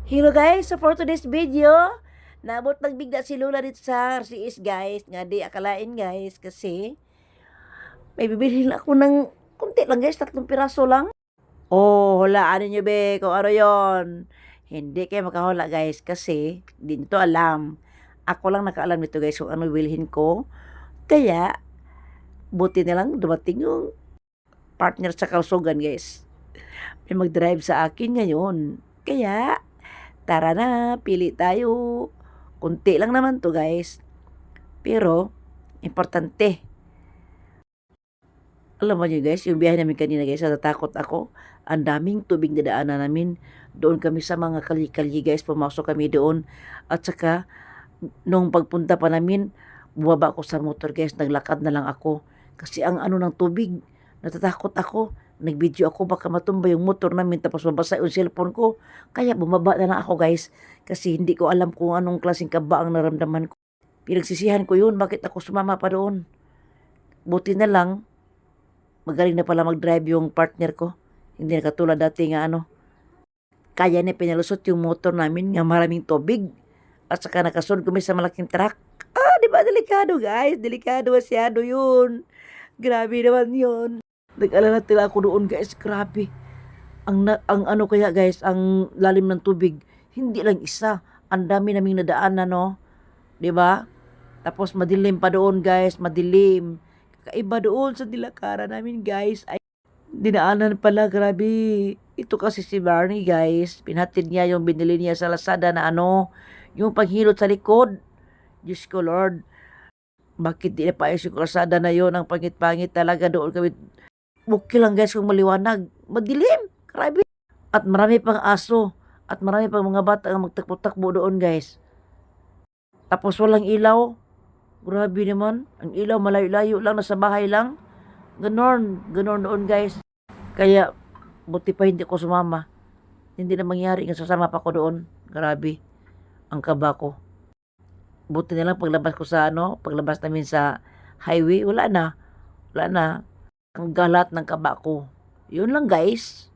Hello guys, so for today's video, naabot nagbigda si Lola dito sa RCS guys, nga di akalain guys, kasi may bibilhin ako ng kunti lang guys, 3 piraso lang. Oh, hulaan niyo be kung ano yon. Hindi kayo makahula guys, kasi di nito alam. Ako lang nakaalam nito guys kung ano bilhin ko. Kaya, buti na lang dumating yung partner sa kalsugan guys. May mag-drive sa akin ngayon. Kaya, tara na, pili tayo. Kunti lang naman to guys. Pero, importante. Alam mo niyo guys, yung biyahe namin kanina guys, natatakot ako. Ang daming tubig na daanan namin. Doon kami sa mga kalye-kalye guys, pumasok kami doon. At saka, nung pagpunta pa namin, bumaba ako sa motor guys, naglakad na lang ako. Kasi ang ano ng tubig, natatakot ako. Nag-video ako, baka matumba yung motor namin, tapos mabasa yung cellphone ko. Kaya bumaba na lang ako guys, kasi hindi ko alam kung anong klaseng kaba ang naramdaman ko. Pinagsisihan ko yun, bakit ako sumama pa doon. Buti na lang, magaling na pala mag-drive yung partner ko. Hindi na katulad dati nga ano, kaya niya pinalusot yung motor namin nga maraming tubig. At saka nakasunod kami sa malaking truck. Ah, di ba delikado guys? Delikado masyado yun. Grabe naman yun. Nag-alala tila ako doon guys, grabe. Ang ano kaya guys, ang lalim ng tubig, hindi lang isa. Ang dami naming nadaanan, no? 'Di ba? Tapos madilim pa doon guys, madilim. Kakaiba doon sa dilakaran namin guys. Ay, dinaanan pala, grabe. Ito kasi si Barney guys, pinatid niya yung binili niya sa Lazada na ano, yung paghilot sa likod. Diyos ko Lord, bakit di na paayos yung kalsada na yon, ang pangit-pangit talaga doon kami. Okay lang guys kung maliwanag, madilim, grabe. At marami pang aso, at marami pang mga bata ang magtakbo-takbo doon guys. Tapos walang ilaw, grabe naman. Ang ilaw malayo-layo lang, nasa bahay lang. Ganon, ganon doon guys. Kaya, buti pa hindi ko sumama. Hindi na mangyari nga sasama pa ko doon. Grabe, ang kaba ko. Buti na lang paglabas ko sa ano, paglabas namin sa highway, wala na. Wala na. Ang galat ng kaba ko. Yun lang guys.